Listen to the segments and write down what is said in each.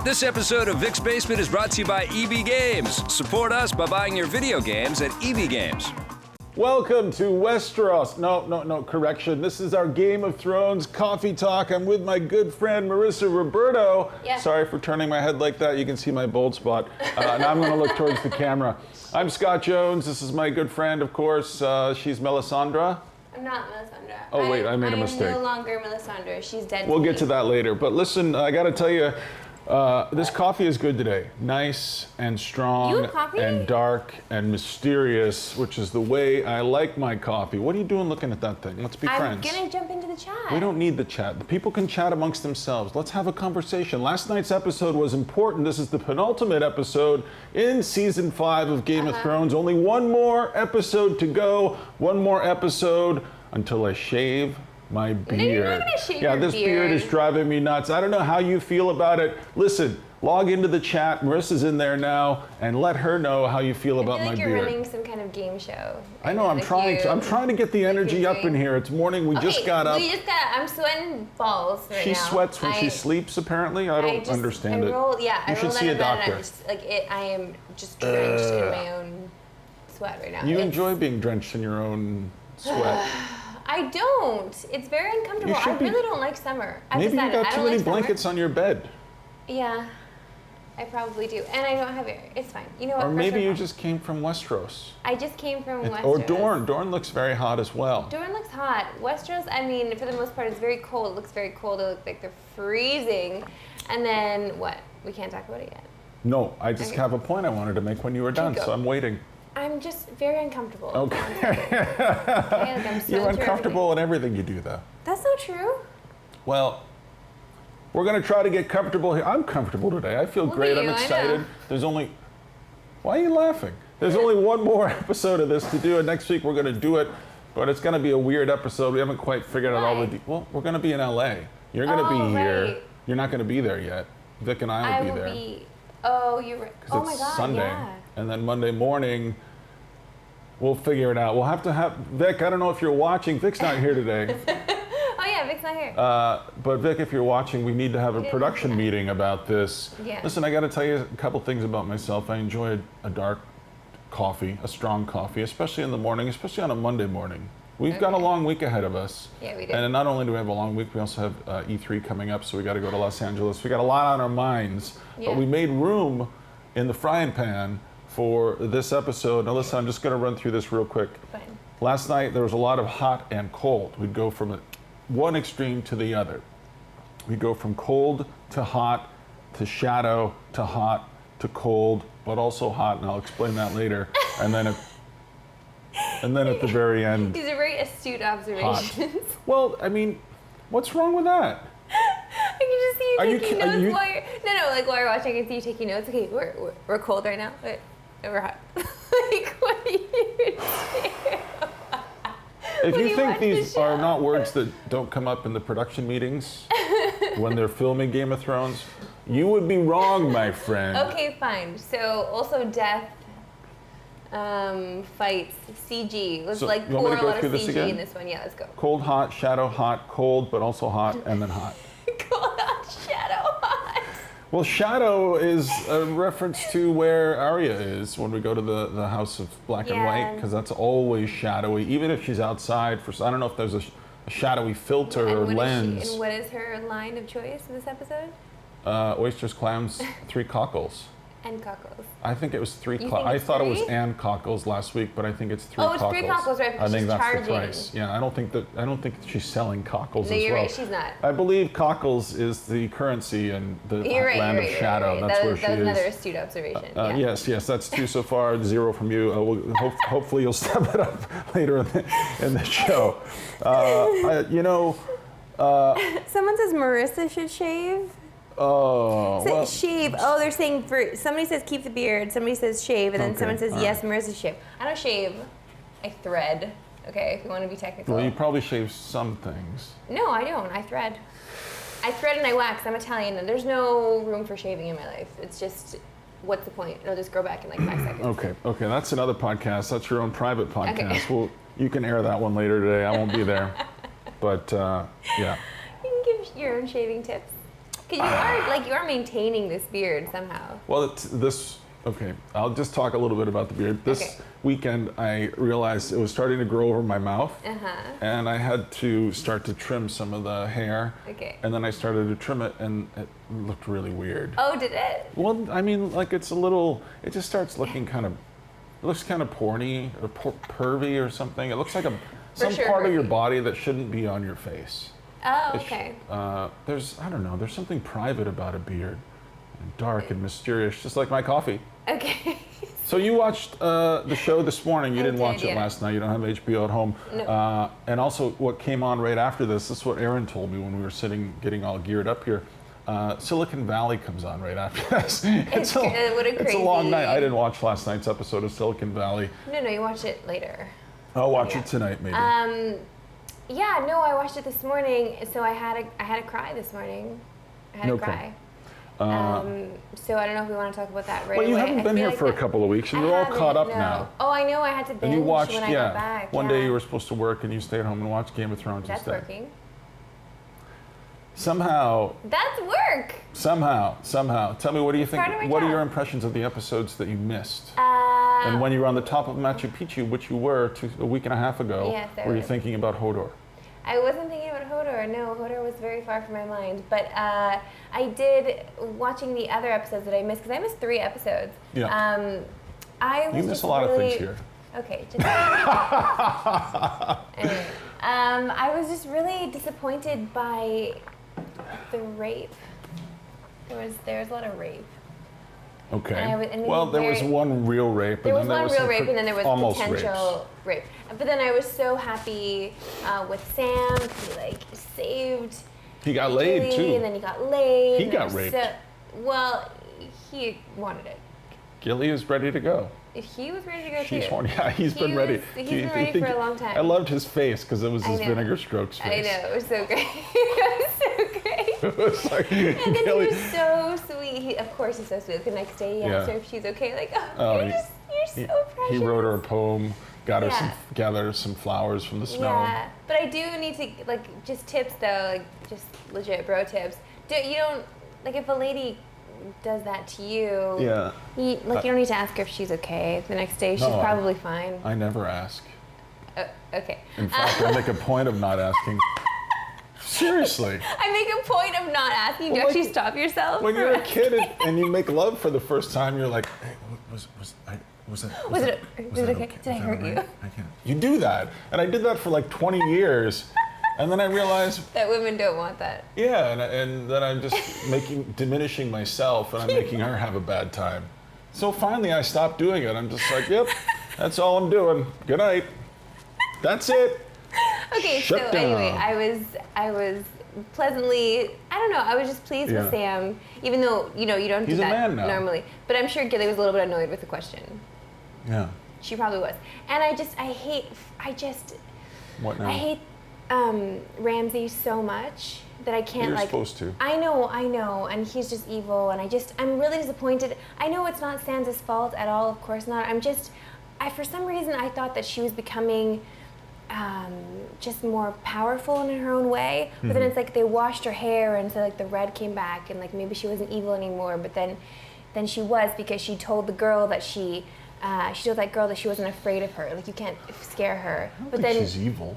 This episode of Vic's Basement is brought to you by EB Games. Support us by buying your video games at EB Games. Welcome to Westeros. No, correction. This is our Game of Thrones coffee talk. I'm with my good friend Marissa Roberto. Yeah. Sorry for turning my head like that. You can see my bald spot. Now I'm going to look towards the camera. I'm Scott Jones. This is my good friend, of course. She's Melisandre. I'm not Melisandre. Oh, wait, I made a mistake. I'm no longer Melisandre. She's dead. We'll get to that later. But listen, I got to tell you, this coffee is good today. Nice and strong and dark and mysterious, which is the way I like my coffee. What are you doing looking at that thing? Let's be friends. I'm gonna jump into the chat. We don't need the chat. The people can chat amongst themselves. Let's have a conversation. Last night's episode was important. This is the penultimate episode in season 5 of Game of Thrones. Only one more episode to go. One more episode until I shave my beard. No, you're not gonna shave your this beard is driving me nuts. I don't know how you feel about it. Listen, log into the chat. Marissa's in there now, and let her know how you feel about my beard. I feel like you're running some kind of game show. I know. I'm trying to get the energy up in here. It's morning. We just got up. I'm sweating balls right now. She sweats when she sleeps. Apparently, I don't understand it. You should see a doctor. I am just drenched in my own sweat right now. You enjoy being drenched in your own sweat. I don't. It's very uncomfortable. I really don't like summer. Maybe you got too many blankets on your bed. Yeah, I probably do. And I don't have air. It's fine. You know what? Or maybe you just came from Westeros. I just came from Westeros. Or Dorne. Dorne looks very hot as well. Dorne looks hot. Westeros, I mean, for the most part, it's very cold. It looks very cold. It looks like they're freezing. And then what? We can't talk about it yet. No, I just have a point I wanted to make when you were done, so I'm waiting. I'm just very uncomfortable. Okay. You're uncomfortable in everything you do, though. That's not true. Well, we're going to try to get comfortable here. I'm comfortable today. I feel great. I'm excited. There's only... Why are you laughing? There's only one more episode of this to do, and next week we're going to do it, but it's going to be a weird episode. We haven't quite figured out all the... Well, we're going to be in LA. You're going to be here. You're not going to be there yet. Vic and I will be there. Oh, you're right. Oh my God, it's Sunday. Yeah. And then Monday morning, we'll figure it out. We'll have to have, Vic, I don't know if you're watching. Vic's not here today. Oh yeah, Vic's not here. But Vic, if you're watching, we need to have a production meeting about this. Yeah. Listen, I got to tell you a couple things about myself. I enjoy a dark coffee, a strong coffee, especially in the morning, especially on a Monday morning. We've got a long week ahead of us. Yeah, we do. And not only do we have a long week, we also have E3 coming up, so we got to go to Los Angeles. We got a lot on our minds, but we made room in the frying pan for this episode. Now listen, I'm just going to run through this real quick. Fine. Last night there was a lot of hot and cold. We'd go from one extreme to the other. We'd go from cold to hot to shadow to hot to cold, but also hot, and I'll explain that later. And then at the very end, these are very astute observations. Hot. Well, I mean, what's wrong with that? I can just see you taking notes while you're... while you're watching, I can see you taking notes. Okay, we're cold right now. We're hot. Like, what are you doing? If you think these are not words that don't come up in the production meetings when they're filming Game of Thrones, you would be wrong, my friend. Okay, fine. So, also death, fights, CG. Let's pour a lot of CG in this one. Yeah, let's go. Cold, hot, shadow, hot, cold, but also hot, and then hot. Cold, hot, shadow, hot. Well, shadow is a reference to where Arya is when we go to the House of Black and White, because that's always shadowy, even if she's outside. I don't know if there's a shadowy filter or lens. And what is her line of choice in this episode? Oysters, clams, 3 cockles. And cockles. I think it was 3 cockles. I thought it was and cockles last week, but I think it's 3 cockles. Oh, it's 3 cockles, right? I think that's charging. the price. Yeah, I don't think she's selling cockles as well. No, you're right, she's not. I believe cockles is the currency in the land of shadow. Right. That's where she is. That was another astute observation. Yes, that's 2 so far, 0 from you. Hopefully you'll step it up later in the show. Someone says Marissa should shave. Oh, shave. Oh, they're saying somebody says keep the beard, somebody says shave, and then someone says yes, Marissa shave. I don't shave. I thread. Okay, if you want to be technical. Well, you probably shave some things. No, I don't. I thread. I thread and I wax. I'm Italian, and there's no room for shaving in my life. It's just, what's the point? It'll just grow back in like 5 seconds. Okay, that's another podcast. That's your own private podcast. Okay. Well, you can air that one later today. I won't be there. But yeah. You can give your own shaving tips. Because you are maintaining this beard somehow. Well, okay, I'll just talk a little bit about the beard. This weekend, I realized it was starting to grow over my mouth. And I had to start to trim some of the hair. Okay. And then I started to trim it, and it looked really weird. Oh, did it? Well, I mean, like it just starts looking it looks kind of porny or pervy or something. It looks like some part of your body that shouldn't be on your face. Oh, okay. There's something private about a beard. And dark and mysterious, just like my coffee. Okay. So you watched the show this morning. You didn't watch it yeah. last night. You don't have HBO at home. No. And also what came on right after this is what Aaron told me when we were sitting, getting all geared up here. Silicon Valley comes on right after this. It's a long night. I didn't watch last night's episode of Silicon Valley. No, you watch it later. I'll watch it tonight, maybe. Yeah, no, I watched it this morning, so I had a cry this morning. I had a cry. So I don't know if we want to talk about that right away. Well, you haven't been here for a couple of weeks, and you're all caught up now. Oh, I know. I had to binge and you watched, when I got back. One day you were supposed to work, and you stayed home and watched Game of Thrones instead. That's working. Somehow. That's work. Somehow. Tell me, what do you think? What are your impressions of the episodes that you missed? And when you were on the top of Machu Picchu, which you were a week and a half ago, were you thinking about Hodor? I wasn't thinking about Hodor. No, Hodor was very far from my mind. But I did, watching the other episodes that I missed, because I missed 3 episodes. Yeah. You miss a lot of things here. Okay. Anyway, I was just really disappointed by the rape. There was a lot of rape. Okay. There was one real rape. There was one real rape, and then there was potential rape. But then I was so happy with Sam. He saved. He got laid too. And then he got laid. He got raped. He wanted it. Gilly is ready to go. He was ready to go too. Yeah, he's been ready. He's been ready for a long time. I loved his face because it was his vinegar strokes face. I know, it was so great. It was so great. It was like, and then he was so sweet. Of course he's so sweet. The next day he asked her if she's okay. Like, you're so precious. He wrote her a poem, gathered some flowers from the snow. Yeah, but I do need to, just tips though, just legit bro tips. If a lady does that to you, you don't need to ask her if she's okay. The next day, she's probably fine. I never ask. Okay. In fact, I make a point of not asking. Seriously. I make a point of not asking. Do you actually stop yourself? When you're a kid and you make love for the first time, you're like, hey, was it okay? Did I hurt you? I can't. You do that, and I did that for 20 years. And then I realized that women don't want that. Yeah, and then I'm just diminishing myself, and I'm making her have a bad time. So finally, I stopped doing it. I'm just like, yep, that's all I'm doing. Good night. That's it. Okay, Shut down. Anyway, I was pleasantly, I don't know, I was just pleased with Sam, even though you don't do that normally. But I'm sure Gilly was a little bit annoyed with the question. Yeah. She probably was, and I hate. What now? I hate Ramsay so much that I can't You're supposed to. I know, and he's just evil, and I'm really disappointed. I know it's not Sansa's fault at all, of course not. For some reason I thought that she was becoming just more powerful in her own way. But then it's they washed her hair, and so the red came back, and maybe she wasn't evil anymore. But then she was, because she told the girl that she told that girl that she wasn't afraid of her. You can't scare her. I don't think she's evil.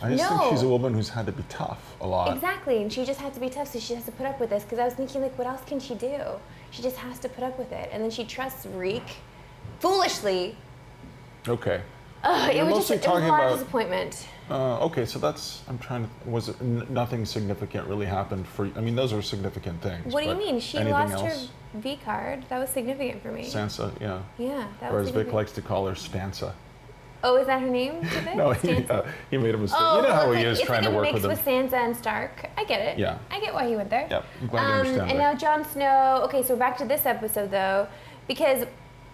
I just think she's a woman who's had to be tough a lot. Exactly, and she just had to be tough, so she has to put up with this. Because I was thinking, what else can she do? She just has to put up with it. And then she trusts Reek, foolishly. Okay. It was a lot of disappointment. Okay, so was it nothing significant really happened for you? I mean, those are significant things. What do you mean? She lost her V card. That was significant for me. Sansa, yeah. Yeah, that or was as Vic likes to call her, Stanza. Oh, is that her name? Vic? No, he made a mistake. You know how he is trying to work with them. It's like a mix with Sansa and Stark. I get it. Yeah. I get why he went there. Yep, I'm glad you understand And now Jon Snow. Okay, so back to this episode, though, because,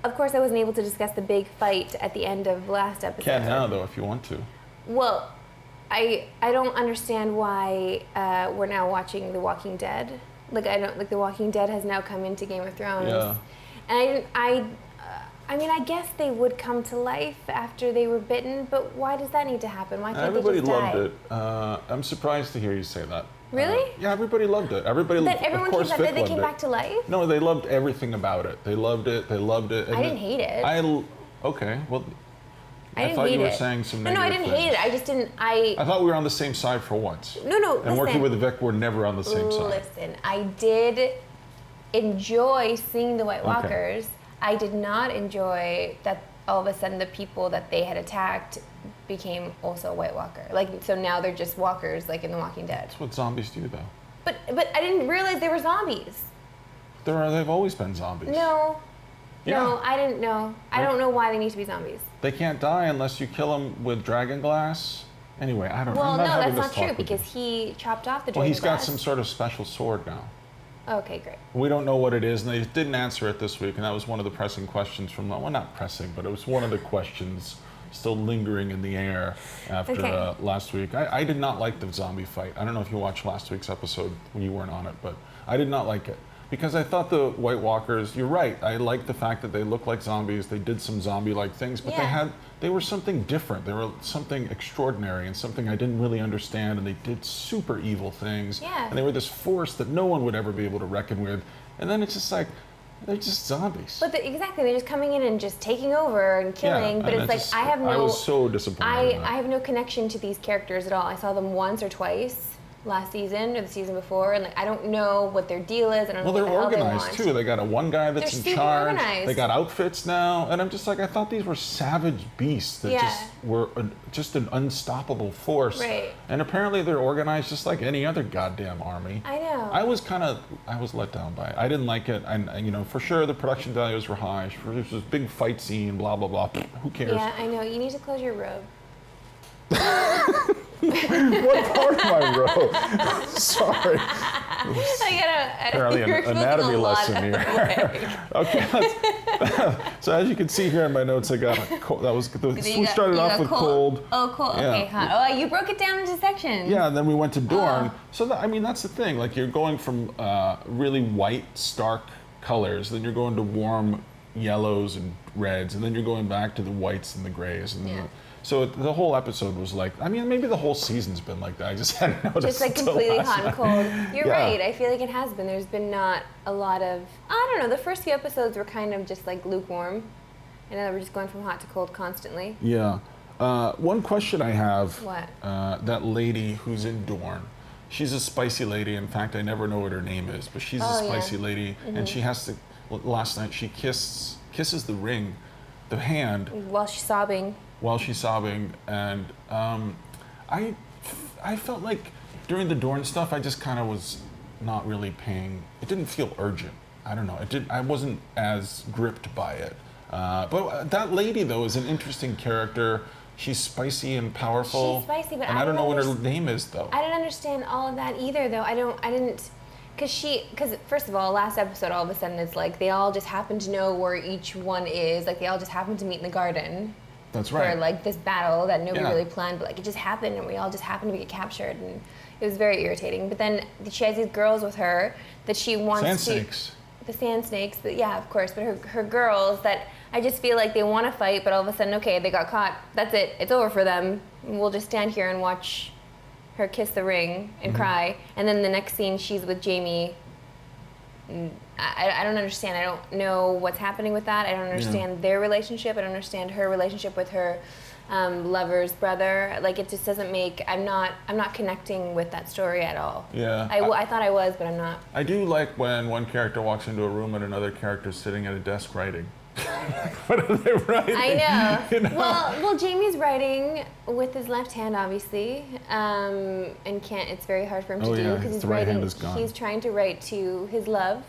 of course, I wasn't able to discuss the big fight at the end of last episode. Can now, though, if you want to. Well, I don't understand why we're now watching The Walking Dead. The Walking Dead has now come into Game of Thrones. Yeah. And I mean, I guess they would come to life after they were bitten, but why does that need to happen? Why can't Everybody they just die? loved it. I'm surprised to hear you say that. Really? Yeah, everybody loved it. Everybody, That everyone of course, came back, Vic that they loved came it. back to life? No, they loved everything about it. They loved it. They loved it. I didn't hate it. Okay, well, I didn't thought hate you were it. saying some No, negative I didn't things. hate it. I just didn't. I thought we were on the same side for once. No, And working listen. with Vic, we're never on the same side. Listen, I did enjoy seeing the White Walkers. I did not enjoy that all of a sudden the people that they had attacked became also a White Walker. Like, so now they're just walkers, like in The Walking Dead. That's what zombies do, though. But I didn't realize they were zombies. They've always been zombies. No. Yeah. No, I didn't know. I don't know why they need to be zombies. They can't die unless you kill them with dragon glass. Anyway, I don't know. Well, I'm no, not having that's this not true talk with because you. he chopped off the dragon Well, he's got glass. some sort of special sword now. Okay, great. We don't know what it is, and they didn't answer it this week, and that was one of the pressing questions from, well, not pressing, but it was one of the questions still lingering in the air after last week. I did not like the zombie fight. I don't know if you watched last week's episode when you weren't on it, but I did not like it. Because I thought the White Walkers, you're right, I liked the fact that they looked like zombies, they did some zombie-like things, but they were something different. They were something extraordinary and something I didn't really understand, and they did super evil things. Yeah. And they were this force that no one would ever be able to reckon with. And then it's just like, they're just zombies. But exactly, they're just coming in and just taking over and killing. But it's like, I was so disappointed. I have no connection to these characters at all. I saw them once or twice last season or the season before, and like I don't know what their deal is. I don't know what the hell they want. Well, they're organized too. They got one guy that's They're in super charge. organized. They got outfits now, and I'm just like, I thought these were savage beasts that just were just an unstoppable force. Right. And apparently they're organized just like any other goddamn army. I know. I was let down by it. I didn't like it, and for sure the production values were high. There's this big fight scene, blah blah blah. Who cares? Yeah, I know. You need to close your robe. What part of my robe? Sorry. Apparently an anatomy lesson here. Okay. So as you can see here in my notes, I got a cold. We started off with cold. Oh, cold. Yeah. Okay, hot. Oh, you broke it down into sections. Yeah, and then we went to Dorne. So that's the thing. Like you're going from really white, stark colors, then you're going to warm yellows and reds, and then you're going back to the whites and the grays. And so the whole episode was like, maybe the whole season's been like that. I just hadn't noticed. Just like completely hot and cold. You're right. I feel like it has been. There's been not a lot of, I don't know, the first few episodes were kind of just like lukewarm. And now we're just going from hot to cold constantly. Yeah. One question I have. What? That lady who's in Dorne. She's a spicy lady. In fact, I never know what her name is, but she's a spicy lady. And she has to, last night she kisses the ring, the hand. While she's sobbing. And I felt like during the Dorne stuff, I just kind of was not really paying. It didn't feel urgent. I don't know. I wasn't as gripped by it. But that lady though is an interesting character. She's spicy and powerful. She's spicy, but I don't know what her name is though. I didn't understand all of that either though. I didn't. Because first of all, last episode, all of a sudden it's like they all just happen to know where each one is. Like they all just happen to meet in the garden. That's right. For like this battle that nobody really planned, but like it just happened and we all just happened to get captured, and it was very irritating. But then she has these girls with her that she wants Sand snakes. The sand snakes, yeah, of course, but her girls that I just feel like they want to fight, but all of a sudden, okay, they got caught. That's it. It's over for them. We'll just stand here and watch her kiss the ring and cry. And then the next scene, she's with Jamie. I don't understand. I don't know what's happening with that. I don't understand their relationship. I don't understand her relationship with her lover's brother. Like it just doesn't make. I'm not connecting with that story at all. Yeah. I thought I was, but I'm not. I do like when one character walks into a room and another character's sitting at a desk writing. What are they writing? I know. You know? Well, Jamie's writing with his left hand, obviously, and can't. It's very hard for him to do because he's the right writing. hand is gone. He's trying to write to his love.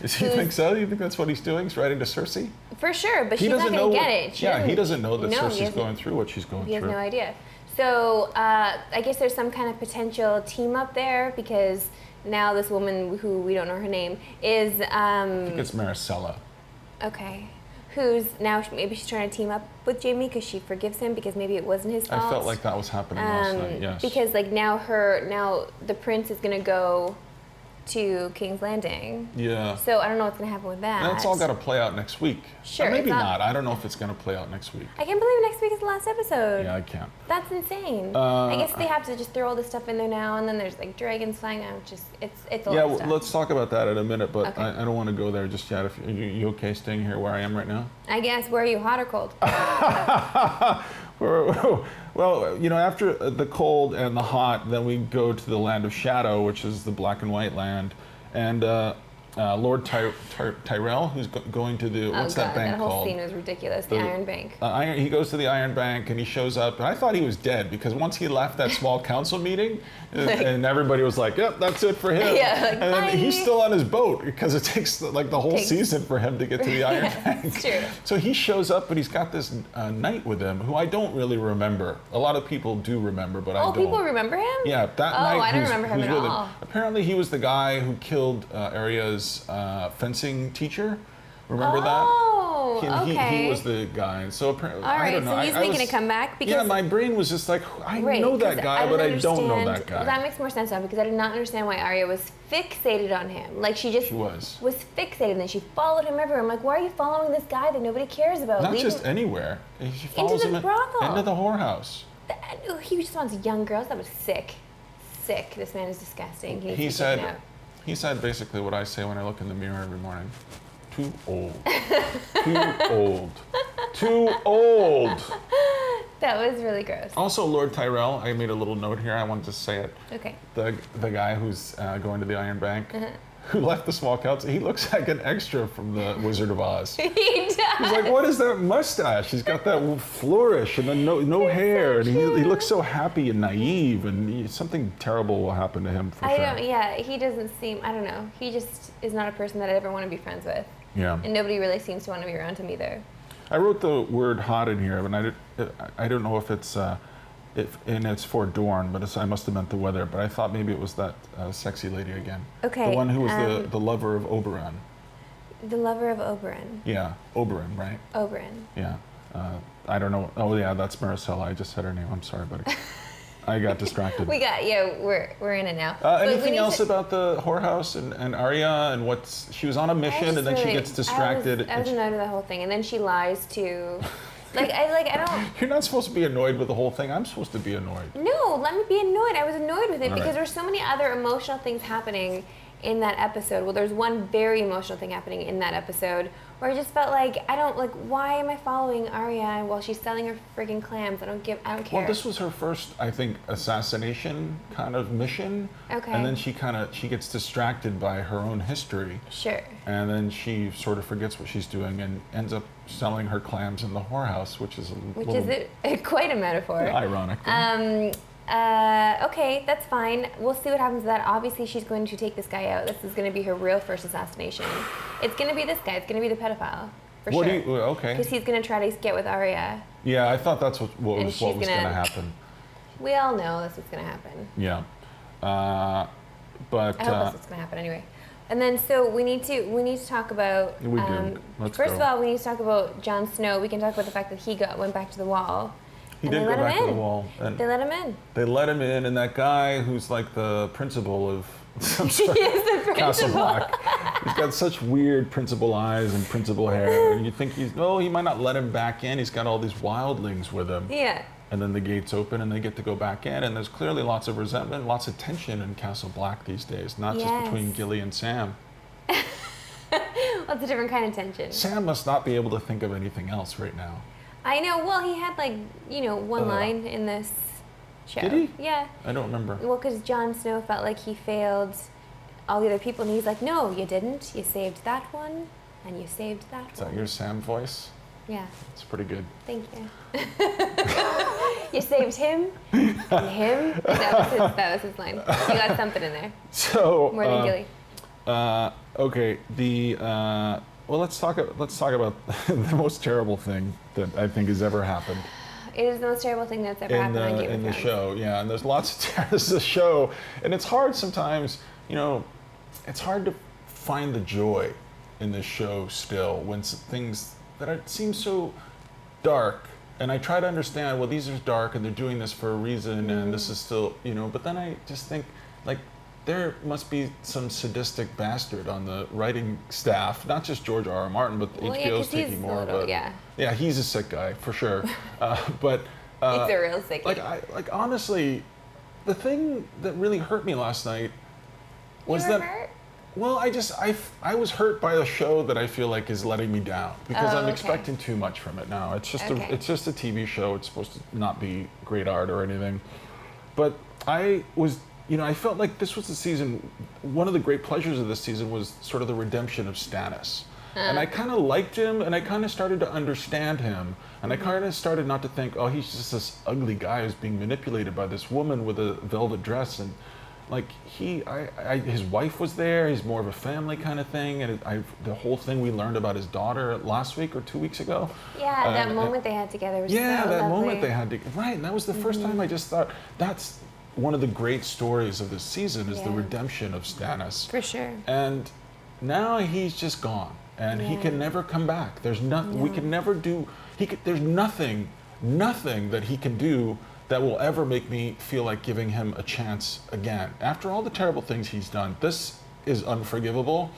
You think so? You think that's what he's doing? He's writing to Cersei? For sure, but she's not going to get it. He doesn't know that Cersei's going through what she's going through. He has no idea. So I guess there's some kind of potential team up there because now this woman, who we don't know her name, is. I think it's Maricela. Okay. Who's now, maybe she's trying to team up with Jamie because she forgives him because maybe it wasn't his fault. I felt like that was happening last night, yes. Because like now the prince is going to go to King's Landing. Yeah. So I don't know what's going to happen with that. That's all got to play out next week. Sure. Or maybe not. I don't know if it's going to play out next week. I can't believe next week is the last episode. Yeah, I can't. That's insane. I guess they have to just throw all this stuff in there now, and then there's like dragons flying out. It's a lot of stuff. Let's talk about that in a minute, but Okay. I don't want to go there just yet. If you okay staying here where I am right now? I guess. Where are you, hot or cold? Well, after the cold and the hot, then we go to the land of shadow, which is the black and white land, and Lord Tyrell, who's going to the what's that bank that whole called? scene was ridiculous. The Iron Bank. He goes to the Iron Bank and he shows up, and I thought he was dead because once he left that small council meeting, and everybody was like, "Yep, that's it for him." Yeah, like, and then bye. he's still on his boat because it takes like the whole season for him to get to the Iron Bank. It's true. So he shows up, but he's got this knight with him who I don't really remember. A lot of people do remember, but I don't. Oh, people remember him? Yeah, that knight. I don't remember him who's at with all. Apparently, he was the guy who killed Arya's fencing teacher. Remember that? Oh, okay. He was the guy. So apparently, All right, I don't know. so he's making a comeback because yeah, my brain was just like, I know that guy, but I don't know that guy. That makes more sense now because I did not understand why Arya was fixated on him. Like she was fixated, and then she followed him everywhere. I'm like, why are you following this guy that nobody cares about? Not just anywhere. She follows into the brothel. into the whorehouse. He just wants young girls. That was sick. Sick. This man is disgusting. He said basically what I say when I look in the mirror every morning. Too old. Too old. Too old. That was really gross. Also, Lord Tyrell, I made a little note here. I wanted to say it. Okay. The guy who's going to the Iron Bank, who left the small council, he looks like an extra from the Wizard of Oz. He does. He's like, what is that mustache? He's got that flourish and then no hair, and he looks so happy and naive, and something terrible will happen to him for sure. Yeah, he doesn't seem, I don't know. He just is not a person that I'd ever want to be friends with. Yeah. And nobody really seems to want to be around him either. I wrote the word hot in here, and I don't know if it's and it's for Dorne, but I must have meant the weather. But I thought maybe it was that sexy lady again. Okay. The one who was the lover of Oberyn. The lover of Oberyn. Yeah, Oberyn, right? Oberyn. Yeah. I don't know. Oh yeah, that's Marissa. I just said her name. I'm sorry, buddy. I got distracted. We're in it now. Anything else about the whorehouse and Arya and she was on a mission and then she gets distracted. I was annoyed with the whole thing, and then she lies to, I don't. You're not supposed to be annoyed with the whole thing. I'm supposed to be annoyed. No, let me be annoyed. I was annoyed with it All because right. there's so many other emotional things happening in that episode. Well, there's one very emotional thing happening in that episode where I just felt like why am I following Arya while she's selling her friggin' clams? I don't care. Well, this was her first, I think, assassination kind of mission. Okay. And then she gets distracted by her own history. Sure. And then she sort of forgets what she's doing and ends up selling her clams in the whorehouse, which is quite a metaphor. Ironic. Okay, that's fine. We'll see what happens with that. Obviously, she's going to take this guy out. This is going to be her real first assassination. It's going to be this guy. It's going to be the pedophile, for sure. Okay. Because he's going to try to get with Arya. Yeah, I thought that's what was going to happen. We all know that's what's going to happen. Yeah. But I hope that's what's going to happen anyway. And then, so we need to talk about. We do. First of all, we need to talk about Jon Snow. We can talk about the fact that he went back to the Wall. He did go back to the Wall. And they let him in. They let him in, and that guy who's like the principal of some sort He is the principal. Castle Black. He's got such weird principal eyes and principal hair, and you think he might not let him back in. He's got all these wildlings with him. Yeah. And then the gates open, and they get to go back in, and there's clearly lots of resentment, lots of tension in Castle Black these days, not just between Gilly and Sam. Lots of different kind of tension. Sam must not be able to think of anything else right now. I know. Well, he had one line in this show. Did he? Yeah. I don't remember. Well, because Jon Snow felt like he failed all the other people, and he's like, "No, you didn't. You saved that one, and you saved that one." Is that your Sam voice? Yeah. It's pretty good. Thank you. You saved him and him. That was his line. He got something in there. So more than Gilly. Okay. Well, let's talk about the most terrible thing that I think has ever happened. It is the most terrible thing that's ever happened on Game of Thrones. In the show, yeah. And there's lots of this is a show, and it's hard sometimes. It's hard to find the joy in this show still when things that seem so dark. And I try to understand. Well, these are dark, and they're doing this for a reason, and this is still, But then I just think, like, there must be some sadistic bastard on the writing staff, not just George R.R. Martin, but Well, yeah, HBO's 'cause he's taking a more little- of a. yeah. Yeah, he's a sick guy for sure. But He's a real sickie. like honestly, the thing that really hurt me last night was you were that. hurt? Well, I was hurt by a show that I feel like is letting me down because Oh, I'm okay. expecting too much from it now. It's just Okay. it's just a TV show. It's supposed to not be great art or anything. But I was, I felt like this was the season. One of the great pleasures of this season was sort of the redemption of Stannis. And I kind of liked him, and I kind of started to understand him, and I kind of started not to think, oh, he's just this ugly guy who's being manipulated by this woman with a velvet dress, and like his wife was there. He's more of a family kind of thing, and the whole thing we learned about his daughter last week or 2 weeks ago. Yeah, that moment they had together was so that lovely. moment they had to right, and that was the first time I just thought that's one of the great stories of this season is the Yeah. redemption of Stannis. For sure. And now he's just gone, and he Yeah. can never come back. There's nothing we can never do. There's nothing that he can do that will ever make me feel like giving him a chance again. After all the terrible things he's done, this is unforgivable,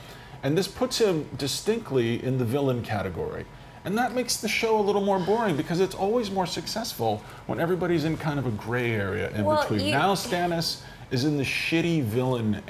and this puts him distinctly in the villain category. And that makes the show a little more boring because it's always more successful when everybody's in kind of a gray area in between. Now Stannis is in the shitty villain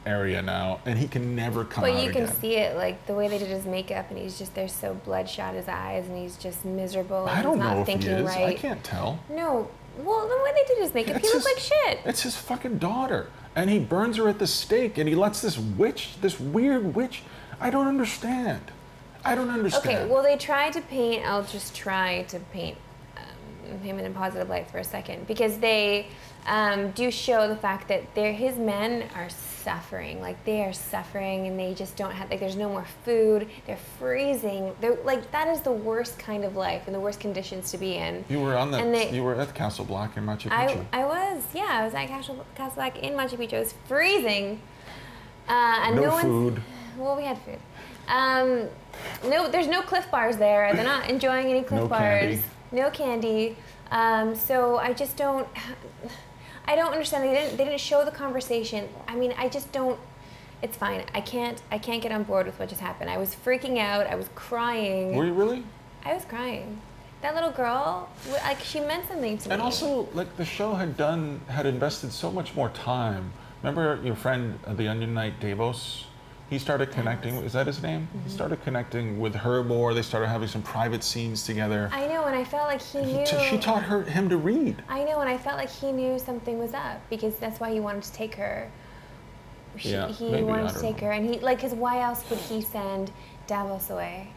area now, and he can never come out But you again. can see it, like the way they did his makeup, and he's just there's so bloodshot his eyes, and he's just miserable. And I don't he's not know if he thinking is. right. I can't tell. No, well, the way they did his makeup, he It's looked like shit. It's his fucking daughter, and he burns her at the stake, and he lets this weird witch. I don't understand. Okay, well, they tried to paint. I'll just try to paint him in a positive light for a second, because they do show the fact that his men are suffering. Like, they are suffering, and they just don't have, like, there's no more food. They're freezing. They're like, that is the worst kind of life and the worst conditions to be in. You were on that. And You were at Castle Black in Machu Picchu. I was at Castle Black in Machu Picchu. It was freezing. And No one's- food. Well, we had food. No, there's no Cliff Bars there. They're not enjoying any Cliff No Bars. candy. No candy. So I just don't. I don't understand. They didn't show the conversation. I mean, I just don't. It's fine. I can't get on board with what just happened. I was freaking out. I was crying. Were you really? I was crying. That little girl, like, she meant something to me. And also, like, the show had invested so much more time. Remember your friend, the Onion Knight Davos? He started connecting. Is that his name? Mm-hmm. He started connecting with her more. They started having some private scenes together. I know, and I felt like he knew. She taught him to read. I know, and I felt like he knew something was up, because that's why he wanted to take her. Yeah, He maybe, wanted I to don't take know. her, and because why else would he send Davos away?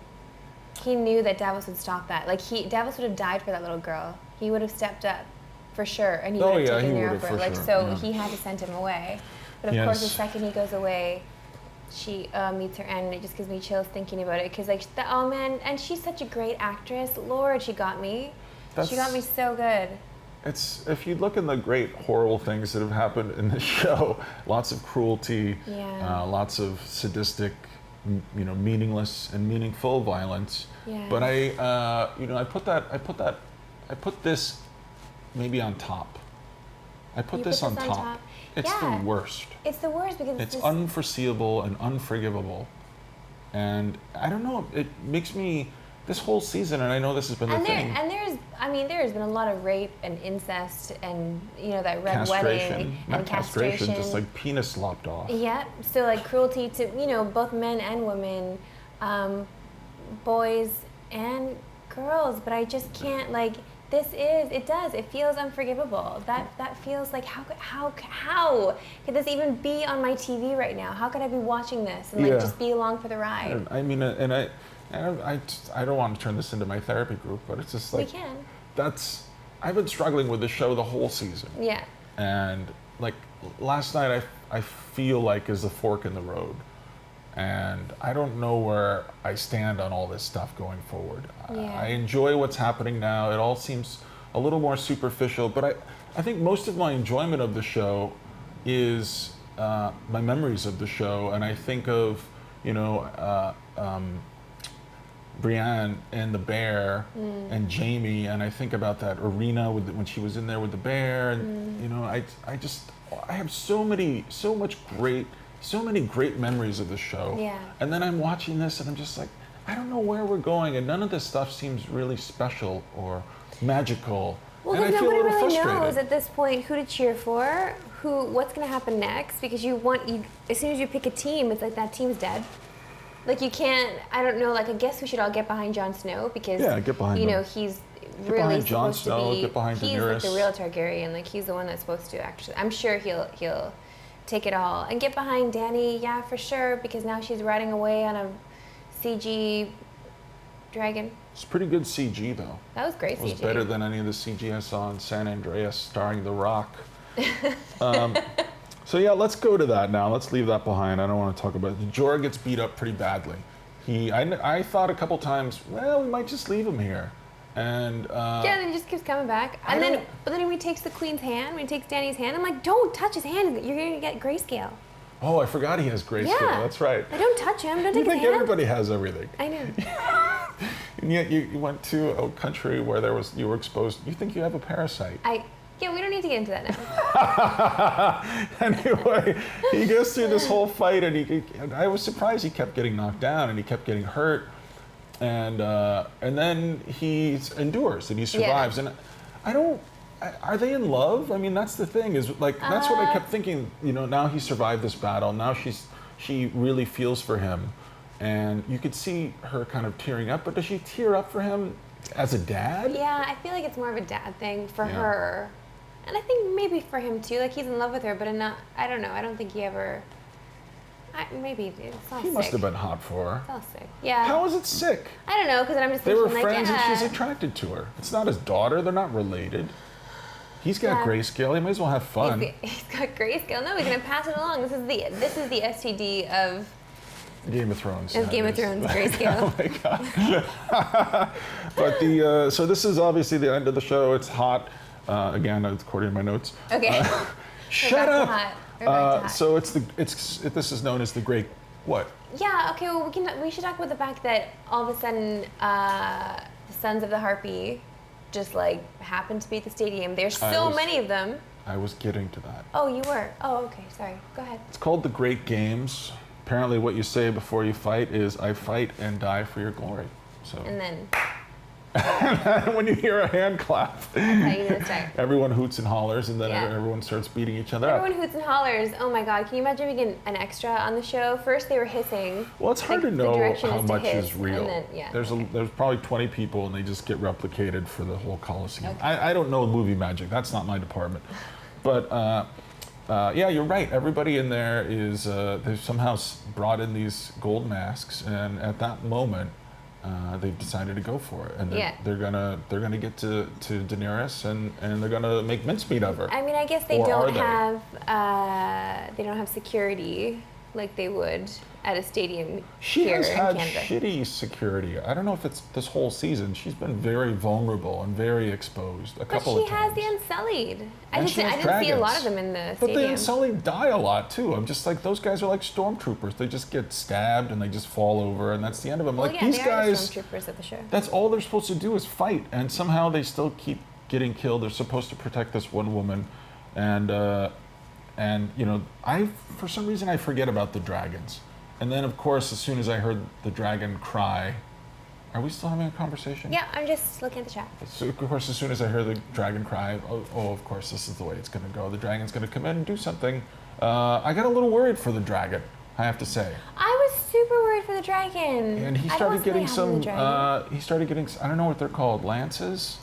He knew that Davos would stop that. Like, Davos would have died for that little girl. He would have stepped up, for sure, and he Oh, would have yeah, taken he her would have, over. for Like, sure, so yeah. he had to send him away. But of course, the Yes. second he goes away, she meets her end, and it just gives me chills thinking about it. Because, like, oh man, and she's such a great actress. Lord, she got me. She got me so good. It's, if you look in the great horrible things that have happened in this show, lots of cruelty, Yeah. lots of sadistic, meaningless and meaningful violence. Yeah. But I put this maybe on top. I put You this put on this on top. top? It's Yeah. the worst. It's the worst because It's just, unforeseeable and unforgivable. And I don't know, it makes me, this whole season, and I know this has been the thing. there's been a lot of rape and incest and, that red wedding Not and castration, just like penis lopped off. Yeah, so like cruelty to, both men and women, boys and girls, but I just can't, like, it feels unforgivable. That feels like, how could this even be on my TV right now? How could I be watching this and, like, Yeah. just be along for the ride? I mean, and I don't want to turn this into my therapy group, but it's just like, We can. I've been struggling with the show the whole season. Yeah. And like last night, I feel like is the fork in the road. And I don't know where I stand on all this stuff going forward. Yeah. I enjoy what's happening now. It all seems a little more superficial, but I think most of my enjoyment of the show is my memories of the show. And I think of, Brienne and the bear and Jamie, and I think about that arena when she was in there with the bear, and you know, I have so many great memories of the show. Yeah. And then I'm watching this, and I'm just like, I don't know where we're going, and none of this stuff seems really special or magical. Well, and I because feel a nobody little really frustrated. knows at this point who to cheer for, what's going to happen next, because as soon as you pick a team, it's like that team's dead. Like you can't, I don't know, like I guess we should all get behind Jon Snow because, get behind you know, him. he's Get really behind Jon supposed Snow, to be, get behind he's Daenerys. like the real Targaryen, like he's the one that's supposed to actually, I'm sure he'll take it all. And get behind Dany, yeah, for sure, because now she's riding away on a CG dragon. It's pretty good CG though. That was great CG. It was better than any of the CG I saw in San Andreas starring The Rock. So yeah, let's go to that now. Let's leave that behind. I don't want to talk about it. Jorah gets beat up pretty badly. I thought a couple times, well, we might just leave him here. And then he just keeps coming back. And then when he takes the queen's hand, when he takes Dany's hand, I'm like, don't touch his hand. You're going to get grayscale. Oh, I forgot he has grayscale. Yeah. That's right. I don't touch him. Don't take You his think hand. everybody has everything. I know. And yet you went to a country where you were exposed. You think you have a parasite. Yeah, we don't need to get into that now. Anyway, he goes through this whole fight, and I was surprised he kept getting knocked down and he kept getting hurt, and then he endures and he survives. Yeah. And are they in love? I mean, that's the thing. Is like that's what I kept thinking. You know, now he survived this battle. Now she really feels for him, and you could see her kind of tearing up. But does she tear up for him as a dad? Yeah, I feel like it's more of a dad thing for her. And I think maybe for him too, like he's in love with her, but I don't know. I don't think he ever. Maybe it's all sick. He must have been hot for her. It's all sick. Yeah. How is it sick? I don't know, because I'm just They thinking were like, friends yeah. and she's attracted to her. It's not his daughter. They're not related. He's got grayscale. He might as well have fun. He's got grayscale. No, he's gonna pass it along. This is the STD of Game of Thrones. Of Game of Thrones grayscale. Oh my god. But so this is obviously the end of the show. It's hot. Again, according to my notes. Okay. Shut up. We're back to hot. So this is known as the Great what? Yeah. Okay. Well, we should talk about the fact that all of a sudden the Sons of the Harpy just like happened to be at the stadium. There's so many of them. I was getting to that. Oh, you were. Oh, okay. Sorry. Go ahead. It's called the Great Games. Apparently, what you say before you fight is, "I fight and die for your glory." So. And then. When you hear a hand clap, That's how you do start. everyone hoots and hollers, and then everyone starts beating each other up. Everyone hoots and hollers. Oh my God! Can you imagine being an extra on the show? First they were hissing. Well, it's hard like, to know how much hiss, is real. and then, There's probably 20 people, and they just get replicated for the whole Coliseum. Okay. I don't know movie magic. That's not my department. But yeah, you're right. Everybody in there is they've somehow brought in these gold masks, and at that moment. They've decided to go for it, and they're gonna get to Daenerys, and they're gonna make mincemeat of her. I mean, I guess they don't have security like they would at a stadium She here has in had Canada. shitty security. I don't know if it's this whole season. She's been very vulnerable and very exposed a couple of times. But she has the Unsullied. I And she has didn't see a lot dragons. of them in the But the stadium. Unsullied die a lot too. I'm just like, those guys are like stormtroopers. They just get stabbed and they just fall over, and that's the end of them. Well, like yeah, these they guys, are stormtroopers at the show. that's all they're supposed to do is fight, and somehow they still keep getting killed. They're supposed to protect this one woman, and you know, for some reason I forget about the dragons. And then, of course, as soon as I heard the dragon cry, are we still having a conversation? Yeah, I'm just looking at the chat. So, of course, as soon as I heard the dragon cry, of course, this is the way it's going to go. The dragon's going to come in and do something. I got a little worried for the dragon, I have to say. I was super worried for the dragon. And he started getting some, I don't know what they're called, lances?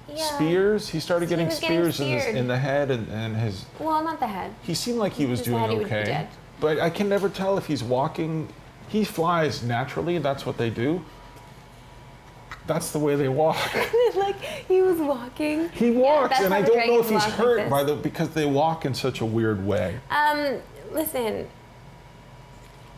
Yeah. Spears? He started He getting was getting spears speared. in the head and his... Well, not the head. He seemed like he was His doing head, he would be okay. dead. But I can never tell if he's walking. He flies naturally. That's what they do. That's the way they walk. Like he was walking. He walks, that's and how I the don't know dragons if he's walk hurt like because they walk in such a weird way. Listen.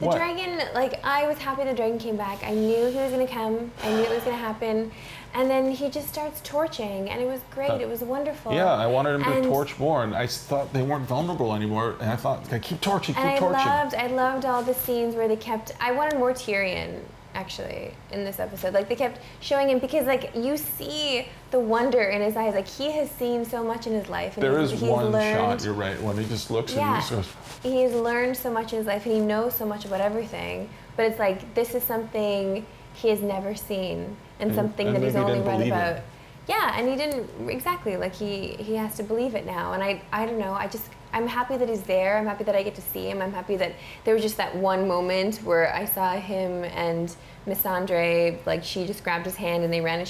The What? dragon, like, I was happy the dragon came back. I knew he was going to come. I knew it was going to happen. And then he just starts torching, and it was great. It was wonderful. Yeah, I wanted him to And- torch more, and I thought they weren't vulnerable anymore. And I thought, okay, keep torching, keep torching. I loved all the scenes where they kept. I wanted more Tyrion. actually, in this episode. Like, they kept showing him, because, like, you see the wonder in his eyes. Like, he has seen so much in his life. And There is he's one learned, shot, you're right, when he just looks yeah, and he just goes, he has learned so much in his life, and he knows so much about everything. But it's like, this is something he has never seen, and something that he's only read about. Yeah, and he didn't, exactly, like, he has to believe it now. And I don't know, I'm happy that he's there. I'm happy that I get to see him. I'm happy that there was just that one moment where I saw him and Miss Andre, like, she just grabbed his hand and they ran, and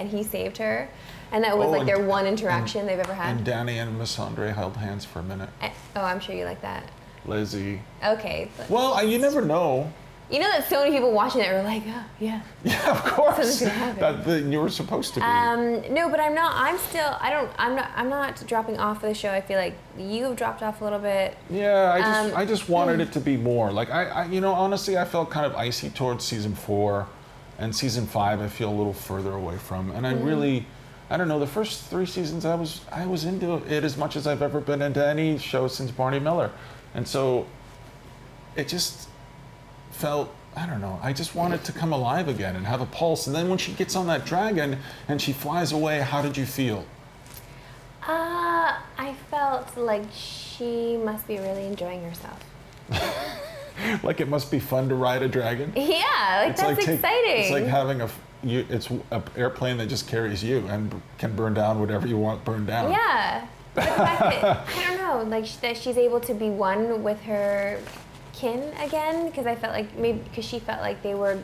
he saved her. And that was their one interaction they've ever had. And Danny and Miss Andre held hands for a minute. Oh, I'm sure you like that. Lizzie. Okay. Well, you never know. You know that so many people watching it are like, oh, yeah. Yeah, of course. Something's gonna happen. You were supposed to be. No, but I'm not. I'm not dropping off of the show. I feel like you've dropped off a little bit. Yeah, I just wanted it to be more. Like, honestly, I felt kind of icy towards season 4, and season 5 I feel a little further away from. And I really, I don't know, the first 3 seasons I was into it as much as I've ever been into any show since Barney Miller. And so it just felt, I don't know, I just wanted to come alive again and have a pulse. And then when she gets on that dragon and she flies away, how did you feel? I felt like she must be really enjoying herself. Like, it must be fun to ride a dragon? Yeah, like, that's exciting. It's like having it's an airplane that just carries you and can burn down whatever you want burned down. Yeah. But the fact that, I don't know, like, that she's able to be one with her kin again, because I felt like, maybe because she felt like they were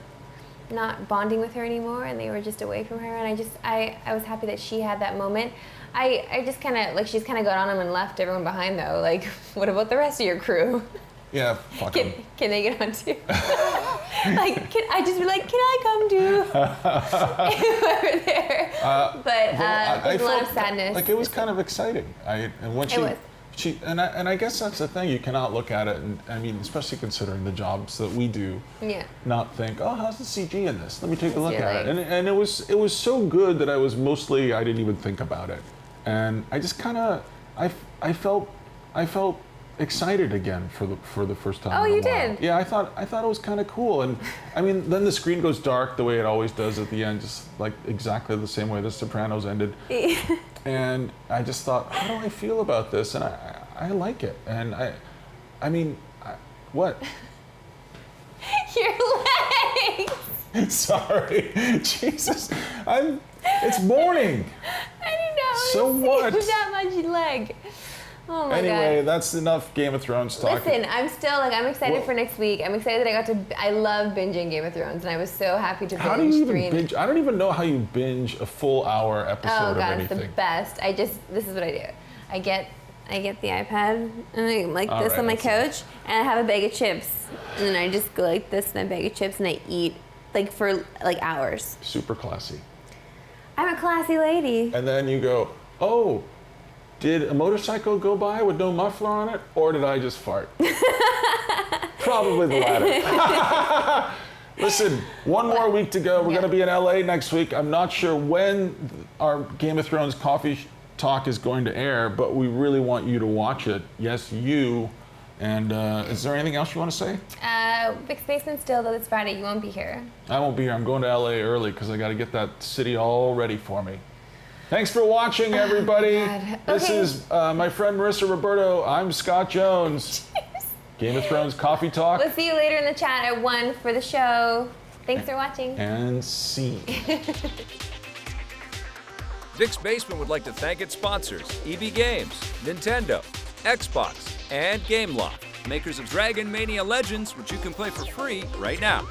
not bonding with her anymore and they were just away from her, and I was happy that she had that moment. I just kind of, like, she's kind of got on him and left everyone behind, though. Like, what about the rest of your crew? Yeah, fuck them. Can they get on too? Like, can I just be like, can I come too? Over there. There's a lot of sadness. Like, it was kind of exciting. And I guess that's the thing. You cannot look at it, and I mean, especially considering the jobs that we do. Yeah. Not think, oh, how's the CG in this? Let me take a look at it. And it was so good that I didn't even think about it, and I just kind of, I felt excited again for the first time. Oh, in a you while. did? Yeah, I thought it was kind of cool, and I mean, then the screen goes dark the way it always does at the end, just like exactly the same way The Sopranos ended. And I just thought, how do I feel about this? And I like it, and I mean, what? Your legs. Sorry, Jesus, it's morning. I don't know. So what? That much leg. Oh my anyway, God. That's enough Game of Thrones talk. Listen, I'm excited for next week. I'm excited that I love binging Game of Thrones, and I was so happy to binge. How do you even binge? I don't even know how you binge a full hour episode of anything. It's the best. This is what I do. I get the iPad, and I'm like this on my couch, and I have a bag of chips, and then I just go like this in a bag of chips, and I eat like for like hours. Super classy. I'm a classy lady. And then you go, oh, did a motorcycle go by with no muffler on it, or did I just fart? Probably the latter. Listen, one more week to go. We're going to be in LA next week. I'm not sure when our Game of Thrones coffee talk is going to air, but we really want you to watch it. Yes, you. And is there anything else you want to say? Vic's Basement still, though it's Friday. You won't be here. I won't be here. I'm going to LA early because I got to get that city all ready for me. Thanks for watching, everybody. This is my friend Marissa Roberto. I'm Scott Jones. Game of Thrones Coffee Talk. We'll see you later in the chat at 1 for the show. Thanks for watching. And see. Vic's Basement would like to thank its sponsors, EB Games, Nintendo, Xbox, and Gameloft, makers of Dragon Mania Legends, which you can play for free right now.